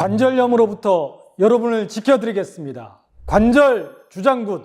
관절염으로부터 여러분을 지켜드리겠습니다. 관절 주장군.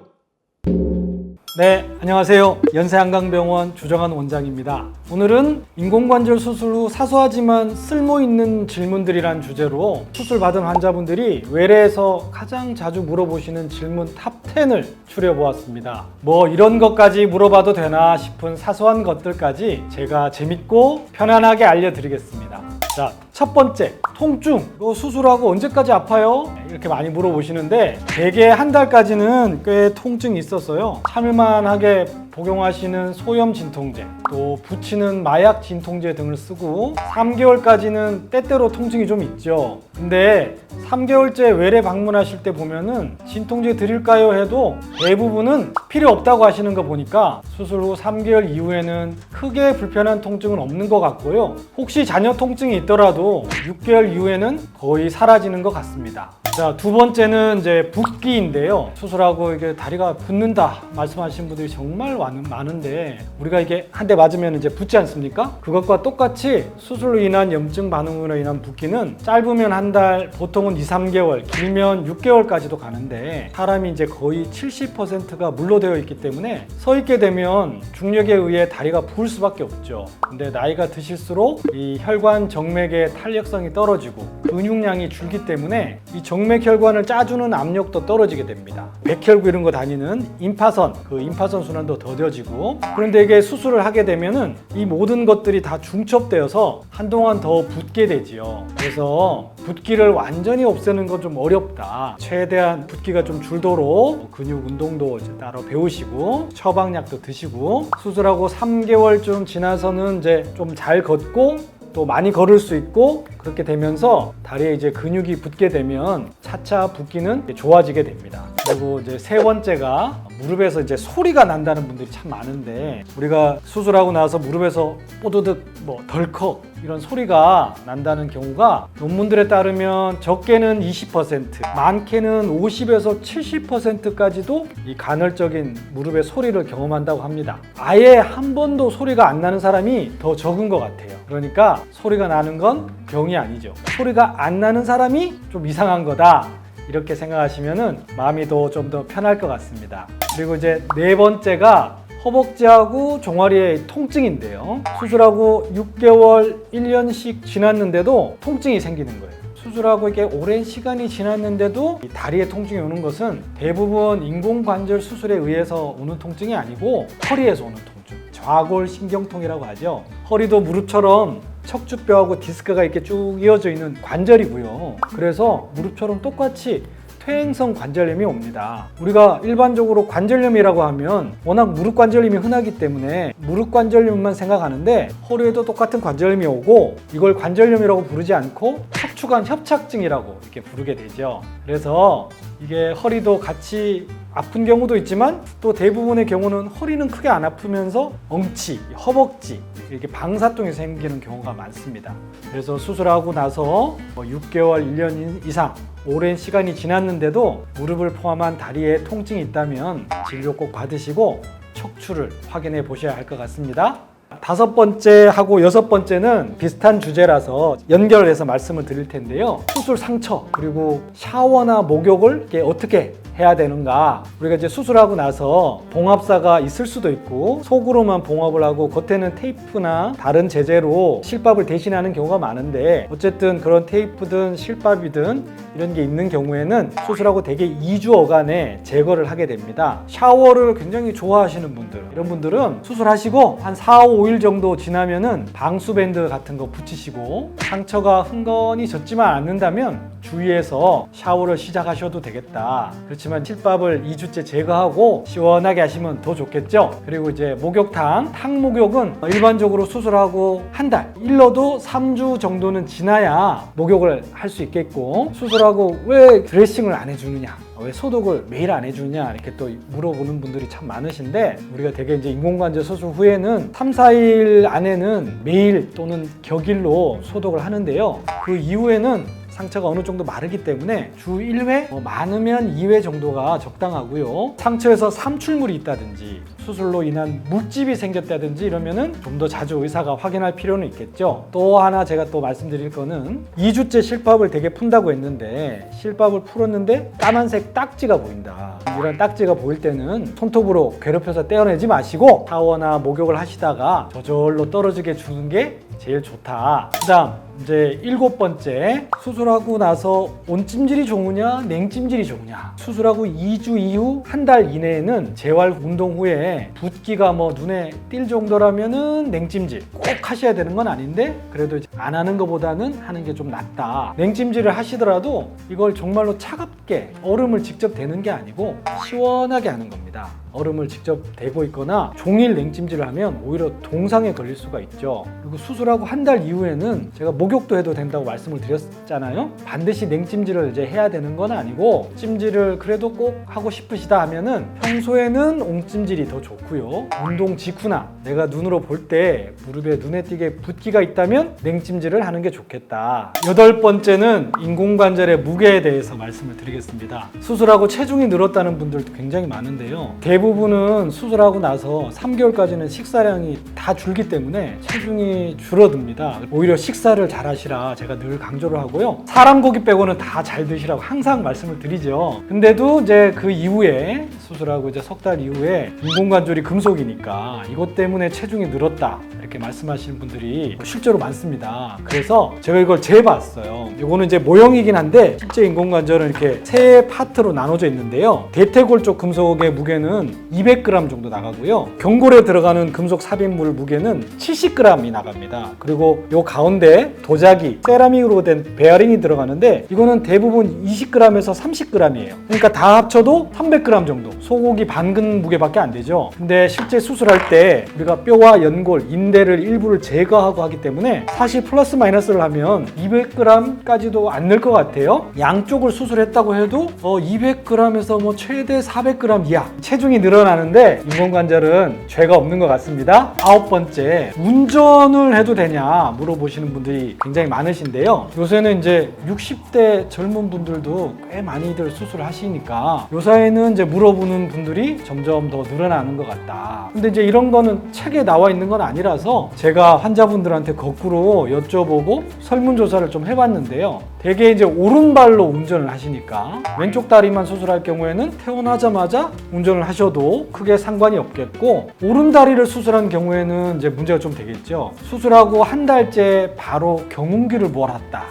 네, 안녕하세요. 연세한강병원 주정한 원장입니다. 오늘은 인공관절 수술 후 사소하지만 쓸모있는 질문들이란 주제로 수술받은 환자분들이 외래에서 가장 자주 물어보시는 질문 탑10을 추려보았습니다. 뭐 이런 것까지 물어봐도 되나 싶은 사소한 것들까지 제가 재밌고 편안하게 알려드리겠습니다. 자, 첫 번째, 통증. 수술하고 언제까지 아파요? 이렇게 많이 물어보시는데 대개 한 달까지는 꽤 통증이 있었어요. 참을만하게 복용하시는 소염 진통제, 또 붙이는 마약 진통제 등을 쓰고 3개월까지는 때때로 통증이 좀 있죠. 근데 3개월째 외래 방문하실 때 보면은 진통제 드릴까요 해도 대부분은 필요 없다고 하시는 거 보니까 수술 후 3개월 이후에는 크게 불편한 통증은 없는 것 같고요. 혹시 잔여 통증이 있더라도 6개월 이후에는 거의 사라지는 것 같습니다. 자, 두 번째는 이제 붓기인데요. 수술하고 이게 다리가 붓는다 말씀하시는 분들이 정말 많은데 우리가 이게 한 대 맞으면 이제 붓지 않습니까? 그것과 똑같이 수술로 인한 염증 반응으로 인한 붓기는 짧으면 한 달, 보통은 2, 3개월, 길면 6개월까지도 가는데 사람이 이제 거의 70%가 물로 되어 있기 때문에 서 있게 되면 중력에 의해 다리가 부을 수밖에 없죠. 근데 나이가 드실수록 이 혈관 정맥의 탄력성이 떨어지고 근육량이 줄기 때문에 이 정맥 혈관을 짜주는 압력도 떨어지게 됩니다. 백혈구 이런 거 다니는 임파선, 그 임파선 순환도 더뎌지고, 그런데 이게 수술을 하게 되면은 이 모든 것들이 다 중첩되어서 한동안 더 붓게 되지요. 그래서 붓기를 완전히 없애는 건 좀 어렵다. 최대한 붓기가 좀 줄도록 근육 운동도 따로 배우시고 처방약도 드시고 수술하고 3개월쯤 지나서는 이제 좀 잘 걷고 또 많이 걸을 수 있고, 그렇게 되면서 다리에 이제 근육이 붙게 되면 차차 붓기는 좋아지게 됩니다. 그리고 이제 세 번째가 무릎에서 이제 소리가 난다는 분들이 참 많은데, 우리가 수술하고 나서 무릎에서 뽀드득 덜컥 이런 소리가 난다는 경우가 논문들에 따르면 적게는 20%, 많게는 50에서 70%까지도 이 간헐적인 무릎의 소리를 경험한다고 합니다. 아예 한 번도 소리가 안 나는 사람이 더 적은 것 같아요. 그러니까 소리가 나는 건 병이 아니죠. 소리가 안 나는 사람이 좀 이상한 거다, 이렇게 생각하시면 마음이 좀 더 편할 것 같습니다. 그리고 이제 네 번째가 허벅지하고 종아리의 통증인데요. 수술하고 6개월, 1년씩 지났는데도 통증이 생기는 거예요. 수술하고 이게 오랜 시간이 지났는데도 이 다리에 통증이 오는 것은 대부분 인공관절 수술에 의해서 오는 통증이 아니고 허리에서 오는 통증, 좌골신경통이라고 하죠. 허리도 무릎처럼 척추뼈하고 디스크가 이렇게 쭉 이어져 있는 관절이고요. 그래서 무릎처럼 똑같이 퇴행성 관절염이 옵니다. 우리가 일반적으로 관절염이라고 하면 워낙 무릎 관절염이 흔하기 때문에 무릎 관절염만 생각하는데 허리에도 똑같은 관절염이 오고, 이걸 관절염이라고 부르지 않고 척추관 협착증이라고 이렇게 부르게 되죠. 그래서 이게 허리도 같이 아픈 경우도 있지만 또 대부분의 경우는 허리는 크게 안 아프면서 엉치, 허벅지 이렇게 방사통이 생기는 경우가 많습니다. 그래서 수술하고 나서 6개월, 1년 이상 오랜 시간이 지났는데도 무릎을 포함한 다리에 통증이 있다면 진료 꼭 받으시고 척추를 확인해 보셔야 할 것 같습니다. 다섯 번째하고 여섯 번째는 비슷한 주제라서 연결해서 말씀을 드릴 텐데요. 수술 상처, 그리고 샤워나 목욕을 어떻게 해야 되는가. 우리가 이제 수술하고 나서 봉합사가 있을 수도 있고 속으로만 봉합을 하고 겉에는 테이프나 다른 제재로 실밥을 대신하는 경우가 많은데, 어쨌든 그런 테이프든 실밥이든 이런 게 있는 경우에는 수술하고 대개 2주여간에 제거를 하게 됩니다. 샤워를 굉장히 좋아하시는 분들, 이런 분들은 수술하시고 한 4, 5일 정도 지나면은 방수밴드 같은 거 붙이시고, 상처가 흥건히 젖지만 않는다면 주위에서 샤워를 시작하셔도 되겠다. 그렇지만 실밥을 2주째 제거하고 시원하게 하시면 더 좋겠죠. 그리고 이제 목욕탕, 탕목욕은 일반적으로 수술하고 한 달, 일러도 3주 정도는 지나야 목욕을 할 수 있겠고, 수술하고 왜 드레싱을 안 해주느냐, 왜 소독을 매일 안 해주냐, 이렇게 또 물어보는 분들이 참 많으신데, 우리가 되게 이제 인공관절 수술 후에는 3, 4일 안에는 매일 또는 격일로 소독을 하는데요. 그 이후에는 상처가 어느 정도 마르기 때문에 주 1회, 많으면 2회 정도가 적당하고요. 상처에서 삼출물이 있다든지 수술로 인한 묵집이 생겼다든지 이러면은 좀 더 자주 의사가 확인할 필요는 있겠죠. 또 하나 제가 또 말씀드릴 거는 2주째 실밥을 되게 푼다고 했는데 실밥을 풀었는데 까만색 딱지가 보인다. 이런 딱지가 보일 때는 손톱으로 괴롭혀서 떼어내지 마시고 샤워나 목욕을 하시다가 저절로 떨어지게 주는 게 제일 좋다. 그 다음 이제 7번째, 수술하고 나서 온찜질이 좋으냐 냉찜질이 좋으냐. 수술하고 2주 이후 한 달 이내에는 재활 운동 후에 붓기가 눈에 띌 정도라면은 냉찜질 꼭 하셔야 되는 건 아닌데 그래도 안 하는 것보다는 하는 게 좀 낫다. 냉찜질을 하시더라도 이걸 정말로 차갑게 얼음을 직접 대는 게 아니고 시원하게 하는 겁니다. 얼음을 직접 대고 있거나 종일 냉찜질을 하면 오히려 동상에 걸릴 수가 있죠. 그리고 수술하고 한 달 이후에는 제가 목욕도 해도 된다고 말씀을 드렸잖아요. 반드시 냉찜질을 이제 해야 되는 건 아니고 찜질을 그래도 꼭 하고 싶으시다 하면은 평소에는 옹찜질이 더 좋고요. 운동 직후나 내가 눈으로 볼 때 무릎에 눈에 띄게 붓기가 있다면 냉찜질을 하는 게 좋겠다. 8번째는 인공관절의 무게에 대해서 말씀을 드리겠습니다. 수술하고 체중이 늘었다는 분들도 굉장히 많은데요. 대부분은 수술하고 나서 3개월까지는 식사량이 다 줄기 때문에 체중이 줄어듭니다. 오히려 식사를 잘 하시라 제가 늘 강조를 하고요. 사람 고기 빼고는 다 잘 드시라고 항상 말씀을 드리죠. 근데도 이제 그 이후에 수술하고 이제 석 달 이후에 인공관절이 금속이니까 이것 때문에 체중이 늘었다 이렇게 말씀하시는 분들이 실제로 많습니다. 그래서 제가 이걸 재봤어요. 이거는 이제 모형이긴 한데 실제 인공관절은 이렇게 세 파트로 나눠져 있는데요. 대퇴골 쪽 금속의 무게는 200g 정도 나가고요. 경골에 들어가는 금속 삽입물 무게는 70g이 나갑니다. 그리고 요 가운데 도자기, 세라믹으로 된 베어링이 들어가는데 이거는 대부분 20g에서 30g이에요. 그러니까 다 합쳐도 300g 정도. 소고기 반근 무게밖에 안 되죠. 근데 실제 수술할 때 우리가 뼈와 연골, 인대를 일부를 제거하고 하기 때문에 사실 플러스 마이너스를 하면 200g까지도 안 늘 것 같아요. 양쪽을 수술했다고 해도 200g에서 최대 400g 이하 체중이 늘어나는데 인공관절은 죄가 없는 것 같습니다. 9번째, 운전을 해도 되냐 물어보시는 분들이 굉장히 많으신데요. 요새는 이제 60대 젊은 분들도 꽤 많이들 수술을 하시니까 요새는 이제 물어보는 분들이 점점 더 늘어나는 것 같다. 근데 이제 이런 거는 책에 나와 있는 건 아니라서 제가 환자분들한테 거꾸로 여쭤보고 설문조사를 좀 해봤는데요. 대개 이제 오른발로 운전을 하시니까 왼쪽 다리만 수술할 경우에는 태어나자마자 운전을 하셔도 크게 상관이 없겠고 오른다리를 수술한 경우에는 이제 문제가 좀 되겠죠. 수술하고 한 달째 바로 경운기를 몰았다.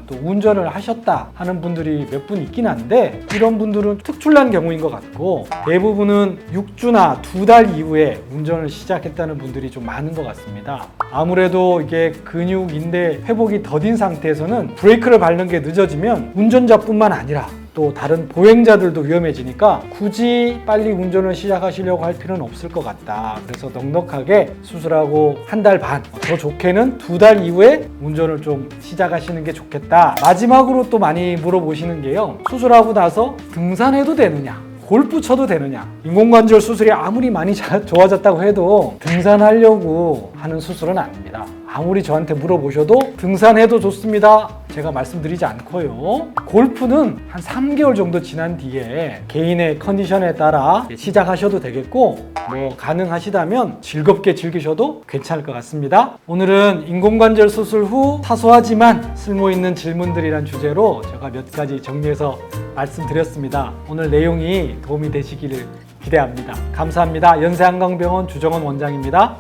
또 운전을 하셨다 하는 분들이 몇 분 있긴 한데 이런 분들은 특출난 경우인 것 같고 대부분은 6주나 2달 이후에 운전을 시작했다는 분들이 좀 많은 것 같습니다. 아무래도 이게 근육, 인대 회복이 더딘 상태에서는 브레이크를 밟는 게 늦어지면 운전자뿐만 아니라 또 다른 보행자들도 위험해지니까 굳이 빨리 운전을 시작하시려고 할 필요는 없을 것 같다. 그래서 넉넉하게 수술하고 한 달 반, 더 좋게는 2달 이후에 운전을 좀 시작하시는 게 좋겠다. 마지막으로 또 많이 물어보시는 게요. 수술하고 나서 등산해도 되느냐? 골프 쳐도 되느냐? 인공관절 수술이 아무리 많이 좋아졌다고 해도 등산하려고 하는 수술은 아닙니다. 아무리 저한테 물어보셔도 등산해도 좋습니다. 제가 말씀드리지 않고요. 골프는 한 3개월 정도 지난 뒤에 개인의 컨디션에 따라 시작하셔도 되겠고 가능하시다면 즐겁게 즐기셔도 괜찮을 것 같습니다. 오늘은 인공관절 수술 후 사소하지만 쓸모있는 질문들이란 주제로 제가 몇 가지 정리해서 말씀드렸습니다. 오늘 내용이 도움이 되시기를 기대합니다. 감사합니다. 연세한강병원 주정원 원장입니다.